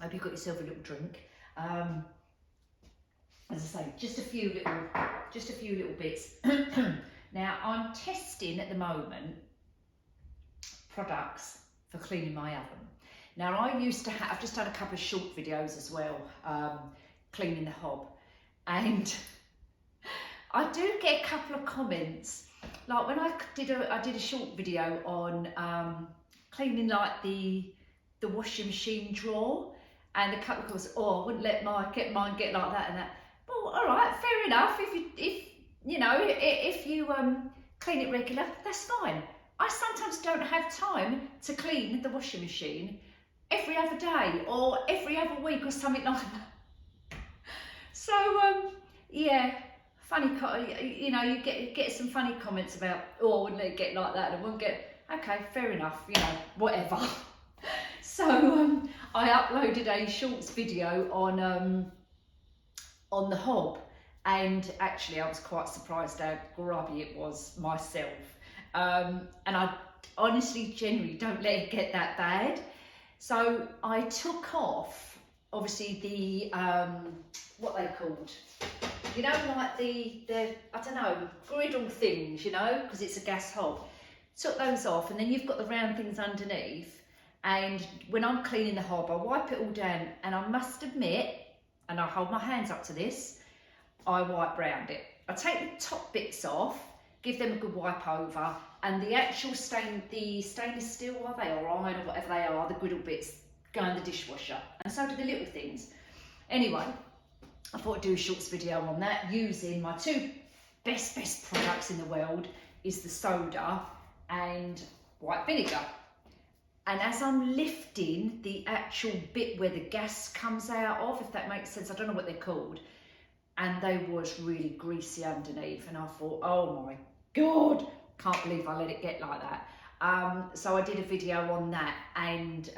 Hope you got yourself a little drink. As I say, just a few little bits. Now I'm testing at the moment products for cleaning my oven. Now I used to have, I've just done a couple of short videos as well, cleaning the hob, and I do get a couple of comments. Like when I did a short video on cleaning like the washing machine drawer, and a couple of comments, oh, I wouldn't let mine get like that and that. Well, all right, fair enough. If you clean it regular, that's fine. I sometimes don't have time to clean the washing machine every other day or every other week or something like that. So yeah, funny, you know, you get some funny comments about, oh, I wouldn't let it get like that, and I wouldn't get. Okay, fair enough, you know, whatever. So I uploaded a shorts video on the hob, and actually I was quite surprised how grubby it was myself. And I honestly, genuinely don't let it get that bad. So I took off, obviously, the, what they called, you know, like the I don't know, griddle things, you know, because it's a gas hob. Took those off, and then you've got the round things underneath. And when I'm cleaning the hob, I wipe it all down, and I must admit, and I hold my hands up to this, I wipe round it. I take the top bits off, give them a good wipe over, and the actual stainless steel, are they, or iron, or whatever they are, the griddle bits, go in the dishwasher, and so do the little things. Anyway, I thought I'd do a shorts video on that, using my two best products in the world, is the soda and white vinegar. And as I'm lifting the actual bit where the gas comes out of, if that makes sense, I don't know what they're called, and they was really greasy underneath, and I thought, oh my God, can't believe I let it get like that. So I did a video on that, and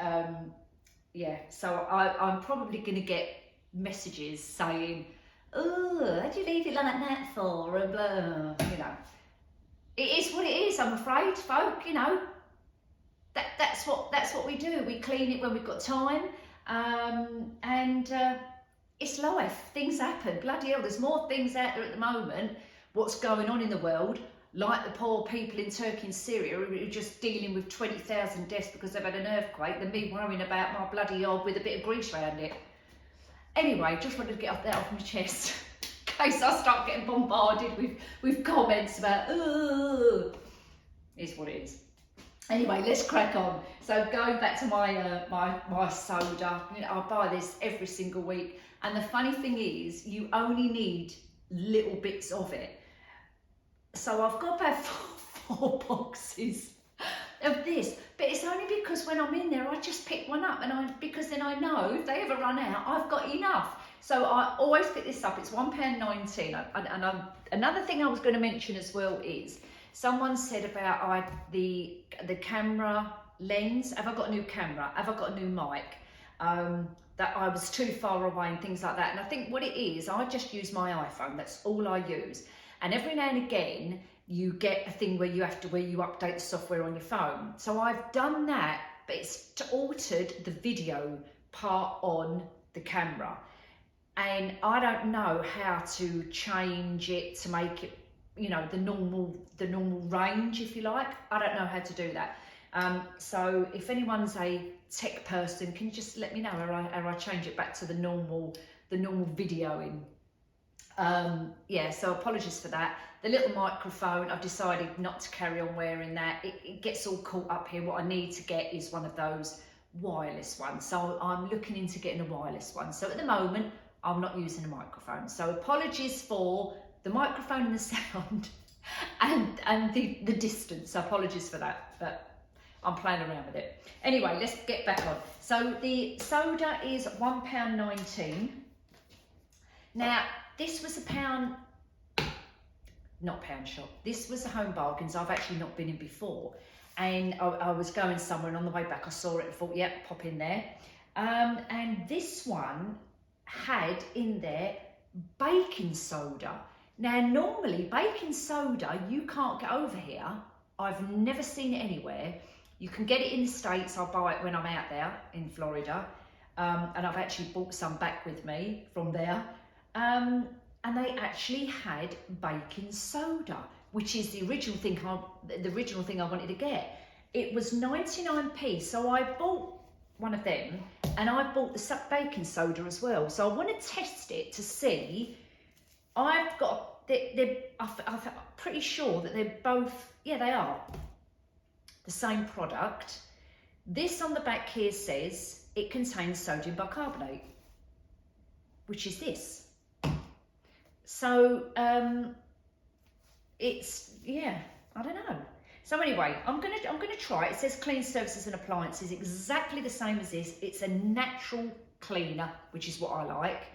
yeah, so I'm probably going to get messages saying, oh, how'd you leave it like that for, and blah, you know. It is what it is, I'm afraid, folk, you know. That's what we do. We clean it when we've got time, and it's life. Things happen. Bloody hell, there's more things out there at the moment. What's going on in the world? Like the poor people in Turkey and Syria who are just dealing with 20,000 deaths because they've had an earthquake, than me worrying about my bloody hob with a bit of grease around it. Anyway, just wanted to get that off my chest in case I start getting bombarded with comments about, oh, it's what it is. Anyway, let's crack on. So going back to my my soda, you know, I buy this every single week, and the funny thing is, you only need little bits of it. So I've got about four boxes of this, but it's only because when I'm in there, I just pick one up, and because then I know if they ever run out, I've got enough. So I always pick this up. It's £1.19, and another thing I was going to mention as well is, someone said about the camera lens. Have I got a new camera? Have I got a new mic? That I was too far away and things like that. And I think what it is, I just use my iPhone. That's all I use. And every now and again, you get a thing where you update the software on your phone. So I've done that, but it's altered the video part on the camera. And I don't know how to change it to make it, you know, the normal range, if you like. I don't know how to do that. So if anyone's a tech person, can you just let me know how I change it back to the normal videoing? Yeah, so apologies for that. The little microphone, I've decided not to carry on wearing that. It gets all caught up here. What I need to get is one of those wireless ones. So I'm looking into getting a wireless one. So at the moment, I'm not using a microphone. So apologies for the microphone and the sound and the distance. Apologies for that, but I'm playing around with it. Anyway, let's get back on. So the soda is £1.19. Now, this was not pound shop. This was a Home Bargains. I've actually not been in before. And I was going somewhere, and on the way back I saw it and thought, yep, pop in there. And this one had in there baking soda. Now, normally baking soda, you can't get over here. I've never seen it anywhere. You can get it in the States. I'll buy it when I'm out there in Florida. and I've actually brought some back with me from there. And they actually had baking soda, which is the original thing I wanted to get. It was 99p, so I bought one of them, and I bought the baking soda as well. So I want to test it to see. I'm pretty sure that they're both, yeah, they are the same product. This on the back here says it contains sodium bicarbonate, which is this. So it's, yeah, I don't know. So anyway, I'm gonna try it. It says clean surfaces and appliances, exactly the same as this. It's a natural cleaner, which is what I like.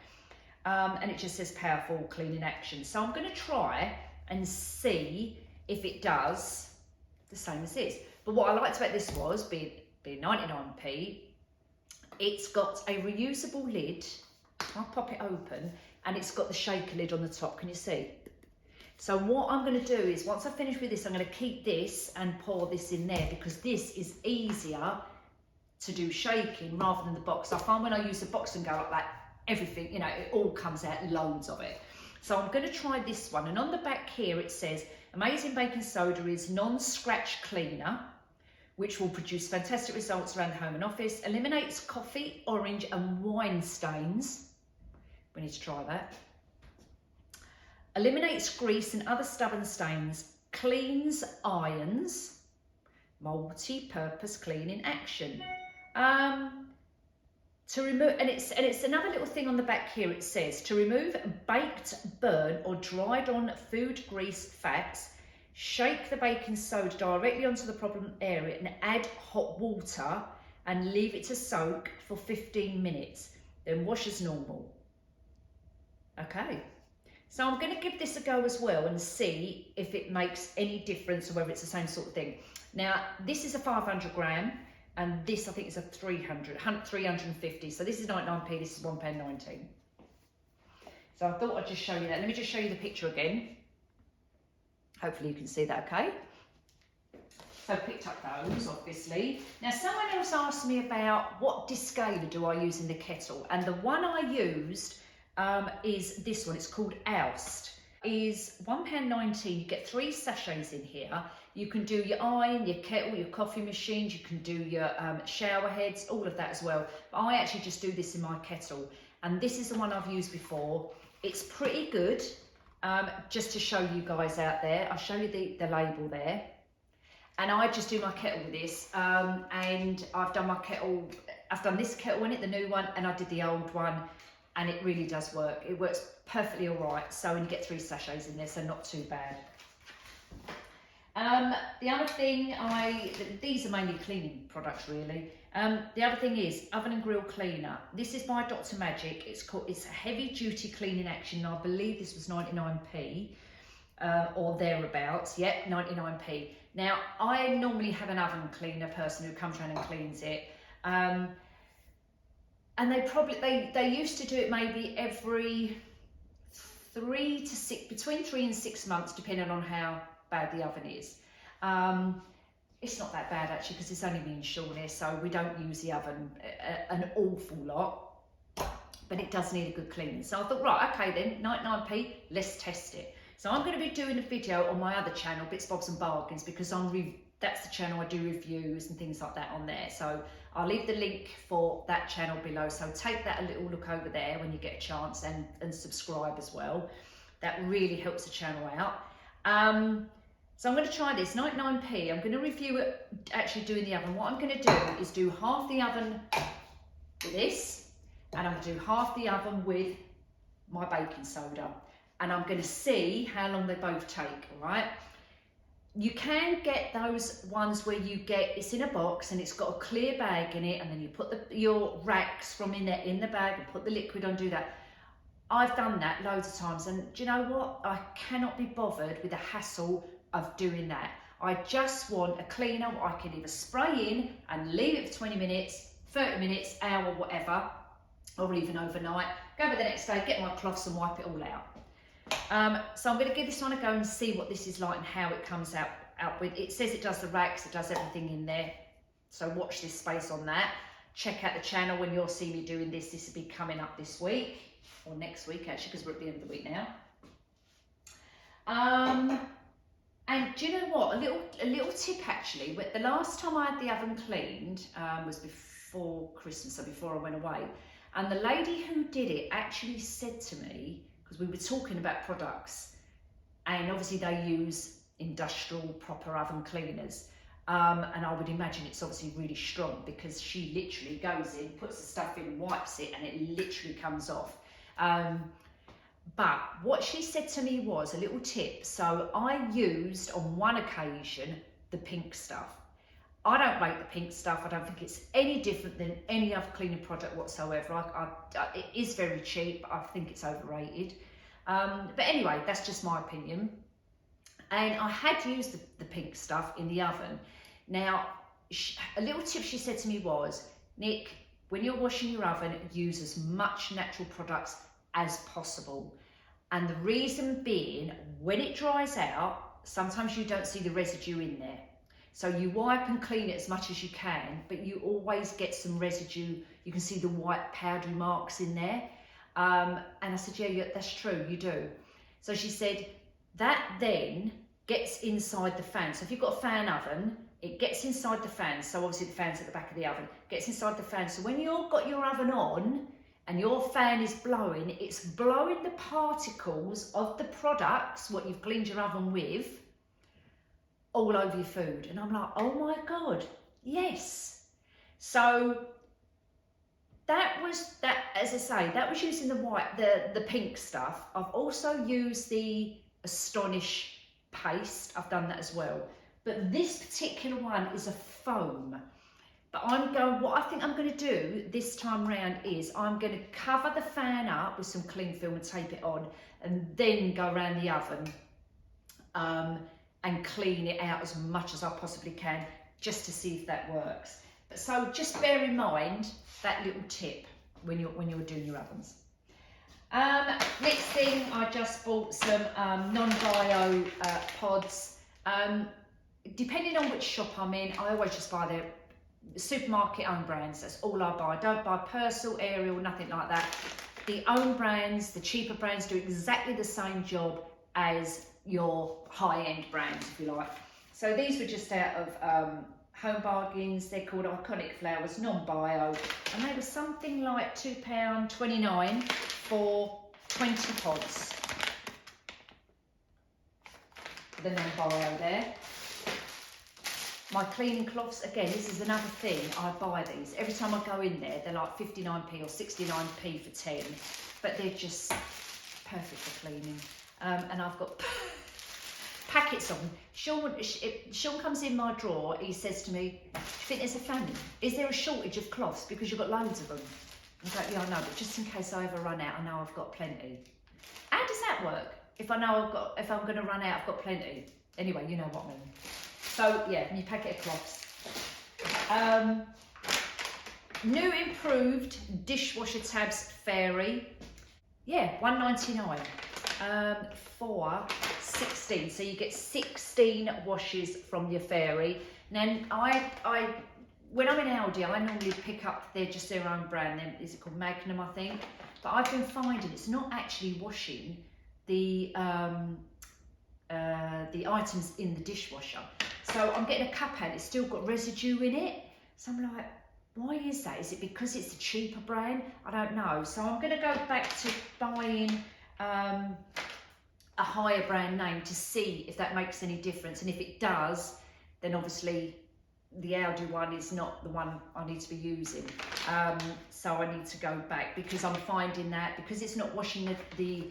And it just says powerful cleaning action. So I'm gonna try and see if it does the same as this. But what I liked about this was, being 99p, it's got a reusable lid. I'll pop it open, and it's got the shaker lid on the top. Can you see? So what I'm going to do is, once I finish with this, I'm going to keep this and pour this in there, because this is easier to do shaking rather than the box. I find when I use the box and go like that, everything, you know, it all comes out, loads of it. So I'm going to try this one. And on the back here it says, amazing baking soda is non-scratch cleaner, which will produce fantastic results around the home and office, eliminates coffee, orange and wine stains. We need to try that. Eliminates grease and other stubborn stains, cleans irons, multi-purpose cleaning action. To remove, and it's another little thing on the back here. It says to remove baked, burn or dried on food grease fats, shake the baking soda directly onto the problem area and add hot water and leave it to soak for 15 minutes. Then wash as normal. Okay, so I'm going to give this a go as well and see if it makes any difference or whether it's the same sort of thing. Now, this is a 500 gram and this I think is a 350. So this is 99p, this is £1.19. So I thought I'd just show you that. Let me just show you the picture again. Hopefully you can see that okay. So I picked up those, obviously. Now someone else asked me about what descaler do I use in the kettle, and the one I used is this one. It's called Oust. Is £1.19. You get 3 sachets in here. You can do your iron, your kettle, your coffee machines. You can do your shower heads, all of that as well. But I actually just do this in my kettle, and this is the one I've used before. It's pretty good. Just to show you guys out there, I'll show you the label there. And I just do my kettle with this, and I've done my kettle, I've done this kettle in it, the new one, and I did the old one, and it really does work. It works perfectly all right. So, and you get 3 sachets in there, so not too bad. The other thing, these are mainly cleaning products really. The other thing is oven and grill cleaner. This is by Dr. Magic. It's a heavy duty cleaning action. I believe this was 99p or thereabouts. Yep, 99p. Now I normally have an oven cleaner person who comes around and cleans it. And they used to do it maybe every 3 to 6, between 3 and 6 months, depending on how bad the oven is. It's not that bad actually, because it's only me and Sean here, so we don't use the oven an awful lot, but it does need a good cleaning. So I thought, right, okay then, 99p, let's test it. So I'm going to be doing a video on my other channel, Bits, Bobs and Bargains, because that's the channel I do reviews and things like that on there. So I'll leave the link for that channel below. So take that a little look over there when you get a chance, and subscribe as well. That really helps the channel out. So I'm going to try this, 99p. I'm going to review it actually doing the oven. What I'm going to do is do half the oven with this, and I'm going to do half the oven with my baking soda. And I'm going to see how long they both take, all right? You can get those ones where it's in a box and it's got a clear bag in it, and then you put your racks from in the bag and put the liquid on, do that. I've done that loads of times, and do you know what? I cannot be bothered with the hassle of doing that. I just want a cleaner I can either spray in and leave it for 20 minutes, 30 minutes, hour, whatever, or even overnight. Go back the next day, get my cloths and wipe it all out. So I'm going to give this one a go and see what this is like and how it comes out with. It says it does the racks, it does everything in there. So watch this space on that. check out the channel when you'll see me doing this. This will be coming up this week, or next week actually, because we're at the end of the week now. And do you know what? A little tip actually. The last time I had the oven cleaned was before Christmas, so before I went away. And the lady who did it actually said to me, because we were talking about products, and obviously they use industrial proper oven cleaners. And I would imagine it's obviously really strong, because she literally goes in, puts the stuff in, wipes it, and it literally comes off. But what she said to me was a little tip. So I used on one occasion the pink stuff. I don't rate the pink stuff. I don't think it's any different than any other cleaning product whatsoever. It is very cheap. I think it's overrated. But anyway, that's just my opinion. And I had used the pink stuff in the oven. Now, a little tip she said to me was, Nick, when you're washing your oven, use as much natural products as possible. And the reason being, when it dries out, sometimes you don't see the residue in there. So you wipe and clean it as much as you can, but you always get some residue. You can see the white powdery marks in there. And I said, yeah, that's true, you do. So she said, that then gets inside the fan. So if you've got a fan oven, it gets inside the fan. So obviously the fan's at the back of the oven, gets inside the fan. So when you've got your oven on and your fan is blowing, it's blowing the particles of the products, what you've cleaned your oven with, all over your food. And I'm like, oh my God, yes. So that was that, as I say, that was using the pink stuff. I've also used the Astonish paste. I've done that as well. But this particular one is a foam. But what I think I'm going to do this time round is I'm going to cover the fan up with some cling film and tape it on, and then go around the oven and clean it out as much as I possibly can, just to see if that works. But so just bear in mind that little tip when you're doing your ovens. Next thing, I just bought some non-bio pods. Depending on which shop I'm in, I always just buy their supermarket own brands. That's all I buy. I don't buy Persil, Ariel, nothing like that. The own brands, the cheaper brands, do exactly the same job as your high-end brands, if you like. So these were just out of Home Bargains. They're called Iconic Flowers, non-bio, and they were something like £2.29 for 20 pods. The non-bio there. My cleaning cloths, again, this is another thing, I buy these. Every time I go in there, they're like 59p or 69p for 10, but they're just perfect for cleaning. And I've got packets of them. Sean comes in my drawer, he says to me, do you think there's a famine? Is there a shortage of cloths because you've got loads of them? I was like, yeah, I know, but just in case I ever run out, I know I've got plenty. How does that work? If I know if I'm going to run out, I've got plenty. Anyway, you know what I mean. So yeah, new packet of cloths. New improved dishwasher tabs Fairy. Yeah, £1.99 for 16. So you get 16 washes from your Fairy. Now when I'm in Aldi, I normally pick up their own brand. Is it called Magnum, I think? But I've been finding it's not actually washing the items in the dishwasher. So I'm getting a cup out, it's still got residue in it. So I'm like, why is that? Is it because it's a cheaper brand? I don't know. So I'm going to go back to buying a higher brand name to see if that makes any difference. And if it does, then obviously the Aldi one is not the one I need to be using. So I need to go back, because I'm finding that because it's not washing the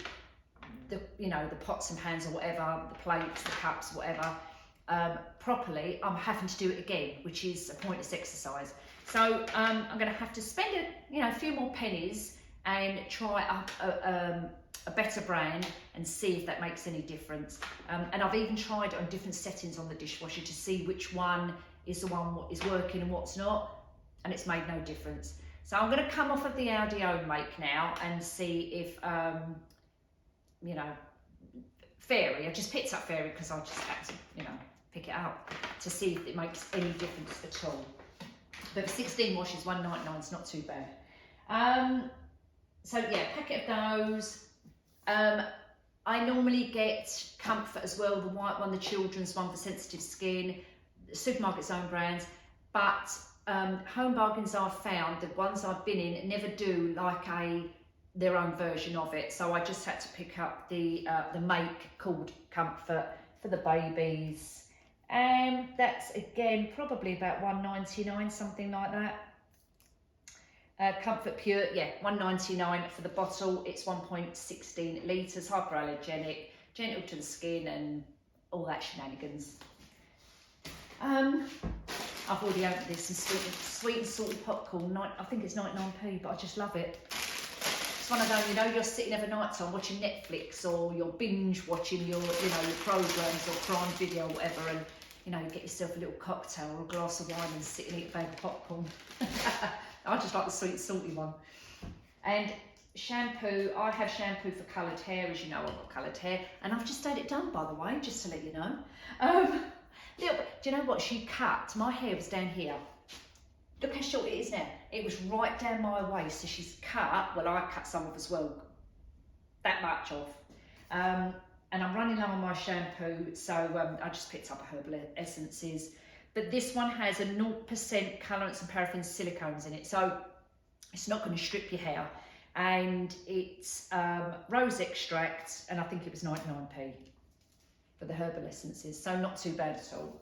pots and pans or whatever, the plates, the cups, whatever, properly, I'm having to do it again, which is a pointless exercise. So I'm going to have to spend a few more pennies and try up a better brand and see if that makes any difference. And I've even tried it on different settings on the dishwasher to see which one is the one what is working and what's not, and it's made no difference. So I'm going to come off of the Aldi own make now and see if Fairy, I just picked up Fairy because I just had to pick it up to see if it makes any difference at all. But for 16 washes, £1.99 is not too bad. So yeah, packet of those. I normally get Comfort as well, the white one, the children's one for sensitive skin, supermarket's own brands. But Home Bargains I've found, the ones I've been in, never do like their own version of it. So I just had to pick up the make called Comfort for the babies. And that's again probably about £1.99, something like that. Comfort Pure, yeah, £1.99 for the bottle. It's 1.16 litres, hyperallergenic, gentle to the skin, and all that shenanigans. I've already opened this, some sweet and salty popcorn. I think it's 99p, but I just love it. It's one of those, you know, you're sitting over night time watching Netflix, or you're binge watching your programs or Prime Video or whatever, and you get yourself a little cocktail or a glass of wine and sit and eat a bag of popcorn. I just like the sweet salty one. And shampoo, I have shampoo for coloured hair, as you know, I've got coloured hair, and I've just had it done, by the way, just to let you know. Do you know what, she cut, my hair was down here. Look how short it is now. It was right down my waist, so she's cut, well, I cut some off as well, that much off. And I'm running low on my shampoo, so I just picked up a Herbal Essences. But this one has a 0% colorants and paraffin silicones in it, so it's not going to strip your hair. And it's rose extract, and I think it was 99p for the Herbal Essences, so not too bad at all.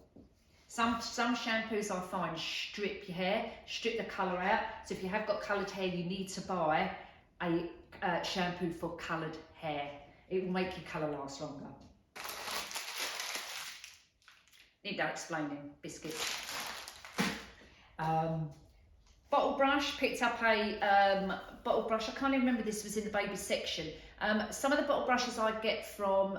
Some shampoos I find strip your hair, strip the colour out. So if you have got coloured hair, you need to buy a shampoo for coloured hair. It will make your colour last longer. Need no explaining, biscuits. Bottle brush, picked up a bottle brush. I can't even remember, this was in the baby section. Some of the bottle brushes I get from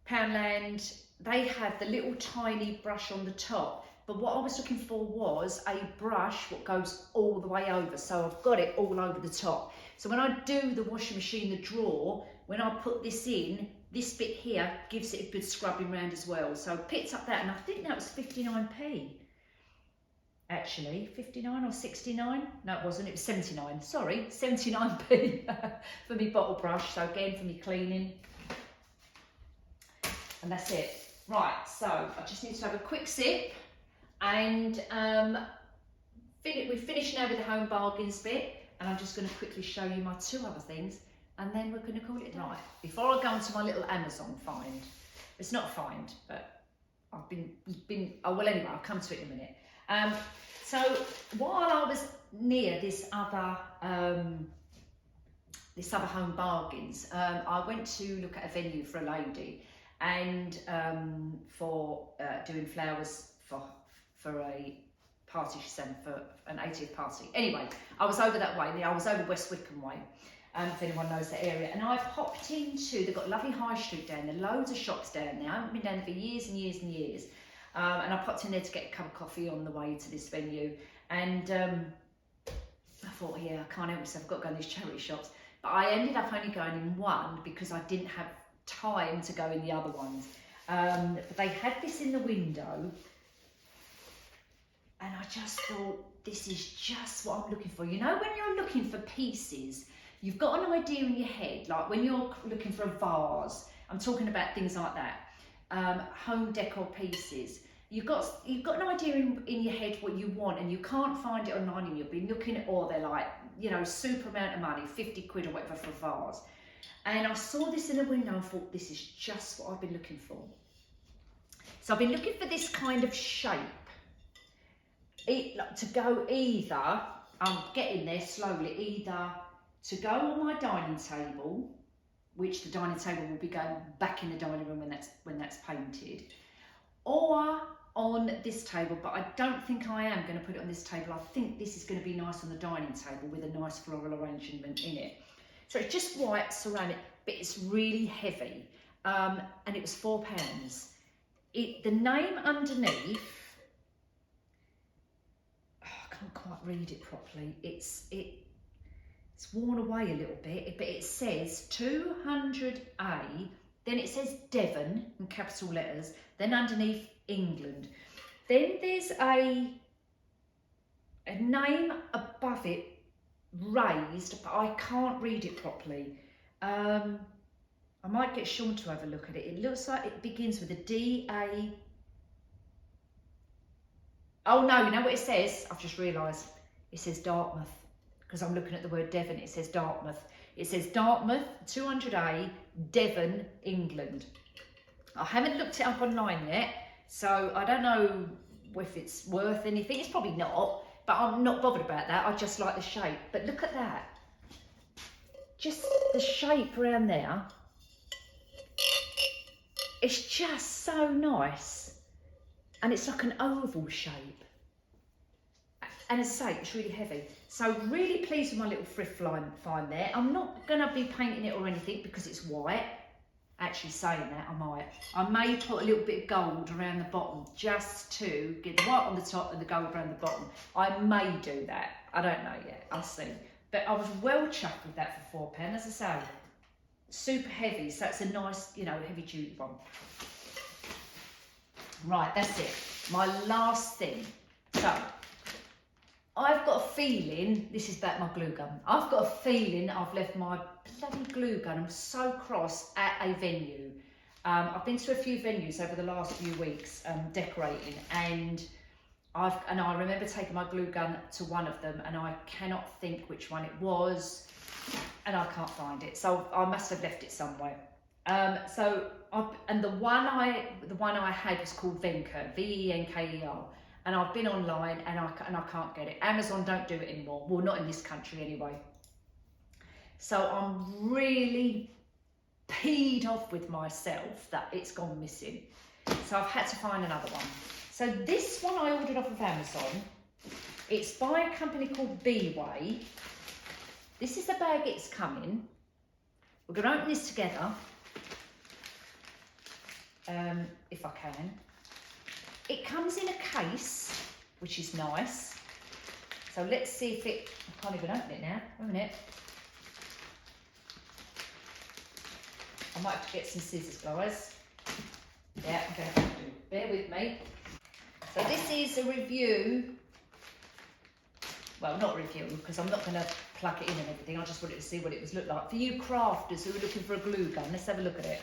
Poundland, they have the little tiny brush on the top. But what I was looking for was a brush what goes all the way over. So I've got it all over the top. So when I do the washing machine, the drawer, when I put this in, this bit here gives it a good scrubbing round as well. So I picked up that, and I think that was 59p. Actually, 59 or 69? No, it wasn't, it was 79. Sorry, 79p for me bottle brush. So again, for me cleaning. And that's it. Right, so I just need to have a quick sip. And we've finished now with the Home Bargains bit. And I'm just going to quickly show you my two other things, and then we're going to call it a night. Before I go on to my little Amazon find, it's not a find, but I've been oh well, anyway, I'll come to it in a minute. So while I was near this other Home Bargains, I went to look at a venue for a lady, and for doing flowers for a party she sent for an 80th party. Anyway, I was over that way. I was over West Wickham way, if anyone knows the area. And I popped into, they've got lovely high street down there, loads of shops down there. I haven't been down there for years and years and years. And I popped in there to get a cup of coffee on the way to this venue. And I thought, yeah, I can't help myself, I've got to go in these charity shops. But I ended up only going in one because I didn't have time to go in the other ones. But they had this in the window. And I just thought, this is just what I'm looking for. You know, when you're looking for pieces, you've got an idea in your head, like when you're looking for a vase, I'm talking about things like that, home decor pieces. You've got an idea in your head what you want, and you can't find it online, and you'll be looking at, or they're like, you know, super amount of money, 50 quid or whatever for a vase. And I saw this in the window and thought, this is just what I've been looking for. So I've been looking for this kind of shape. To go either, I'm getting there slowly, either to go on my dining table, which the dining table will be going back in the dining room when that's painted, or on this table, but I don't think I am going to put it on this table. I think this is going to be nice on the dining table with a nice floral arrangement in it. So it's just white ceramic, but it's really heavy, and it was £4. The name underneath, I can't quite read it properly. It's worn away a little bit, but it says 200A, then it says Devon in capital letters, then underneath England. Then there's a name above it raised, but I can't read it properly. I might get Sean to have a look at it. It looks like it begins with a D-A... Oh no, you know what it says? I've just realised. It says Dartmouth, because I'm looking at the word Devon. It says Dartmouth. It says Dartmouth, 200A, Devon, England. I haven't looked it up online yet, so I don't know if it's worth anything. It's probably not, but I'm not bothered about that. I just like the shape. But look at that. Just the shape around there. It's just so nice. And it's like an oval shape. And as I say, it's really heavy. So really pleased with my little thrift find there. I'm not going to be painting it or anything because it's white. Actually saying that, I may put a little bit of gold around the bottom just to get the white on the top and the gold around the bottom. I may do that. I don't know yet. I'll see. But I was well chuffed with that for £4. As I say, super heavy. So it's a nice, you know, heavy duty one. Right, that's it. My last thing. So, I've got a feeling, this is about my glue gun. I've got a feeling I've left my bloody glue gun. I'm so cross at a venue. I've been to a few venues over the last few weeks decorating, and I remember taking my glue gun to one of them, and I cannot think which one it was, and I can't find it. So I must have left it somewhere. And the one I had was called Venker, Venker. And I've been online and I can't get it. Amazon don't do it anymore. Well, not in this country anyway. So I'm really peed off with myself that it's gone missing. So I've had to find another one. So this one I ordered off of Amazon. It's by a company called B-Way. This is the bag it's come in. We're going to open this together. If I can. It comes in a case, which is nice. So let's see if it, I can't even open it now, wait a minute. I might have to get some scissors, guys. Yeah, I'm going to have to do, bear with me. So this is a review, well, not review, because I'm not going to plug it in and everything. I just wanted to see what it was look like. For you crafters who are looking for a glue gun, let's have a look at it.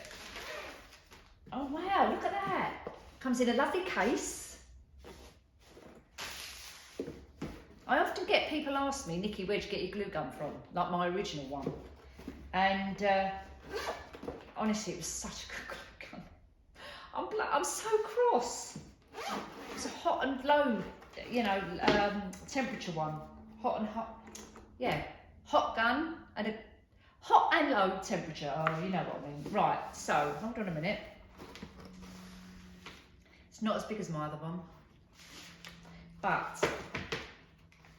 Oh wow, look at that. Comes in a lovely case. I often get people ask me, Nikki, where'd you get your glue gun from? Like my original one. And honestly, it was such a good glue gun. I'm so cross. It's a hot and low, you know, temperature one. Hot and hot. Yeah, hot gun and a hot and low temperature. Oh, you know what I mean. Right, so hold on a minute. It's not as big as my other one, but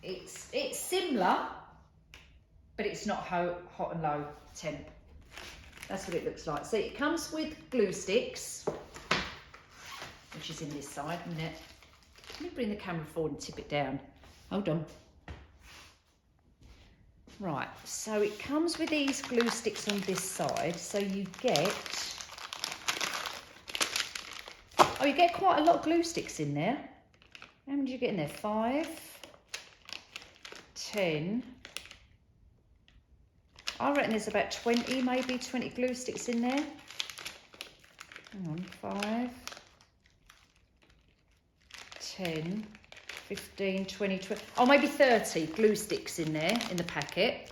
it's similar, but it's not hot and low temp. That's what it looks like. So it comes with glue sticks, which is in this side. A minute. Let me bring the camera forward and tip it down. Hold on. Right, so it comes with these glue sticks on this side. So you get... Oh, you get quite a lot of glue sticks in there. How many do you get in there? 5, 10. I reckon there's about 20, maybe 20 glue sticks in there. Hang on, 5, 10, 15, 20, 20. Oh, maybe 30 glue sticks in there in the packet.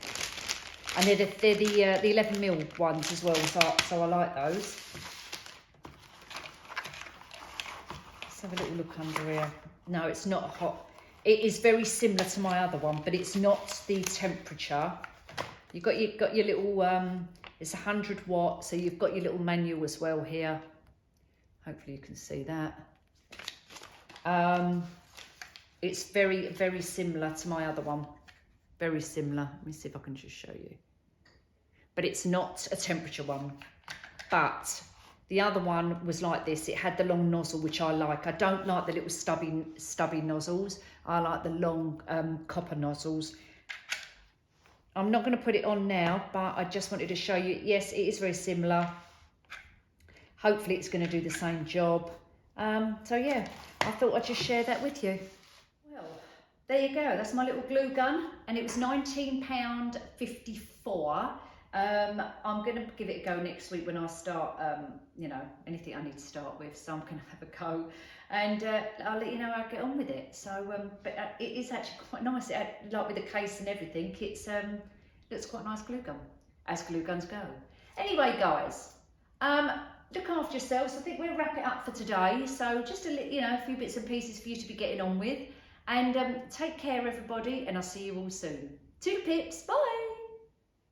And they're the 11mm ones as well, so I like those. Have a little look under here. No, it's not hot. It is very similar to my other one, but it's not the temperature. You've got your little it's 100 watt, so you've got your little manual as well here. Hopefully you can see that. It's very, very similar to my other one. Very similar. Let me see if I can just show you. But it's not a temperature one. But the other one was like this. It had the long nozzle, which I like. I don't like the little stubby nozzles. I like the long copper nozzles. I'm not going to put it on now, but I just wanted to show you. Yes, it is very similar. Hopefully it's going to do the same job. So yeah, I thought I'd just share that with you. Well, there you go, that's my little glue gun, and it was £19.54. I'm going to give it a go next week when I start, you know, anything I need to start with, so I'm going to have a go, and I'll let you know how I get on with it. So, but it is actually quite nice, like with the case and everything, it's looks quite a nice glue gun, as glue guns go. Anyway, guys, look after yourselves. I think we'll wrap it up for today. So just you know, a few bits and pieces for you to be getting on with. And take care, everybody, and I'll see you all soon. Two pips, bye.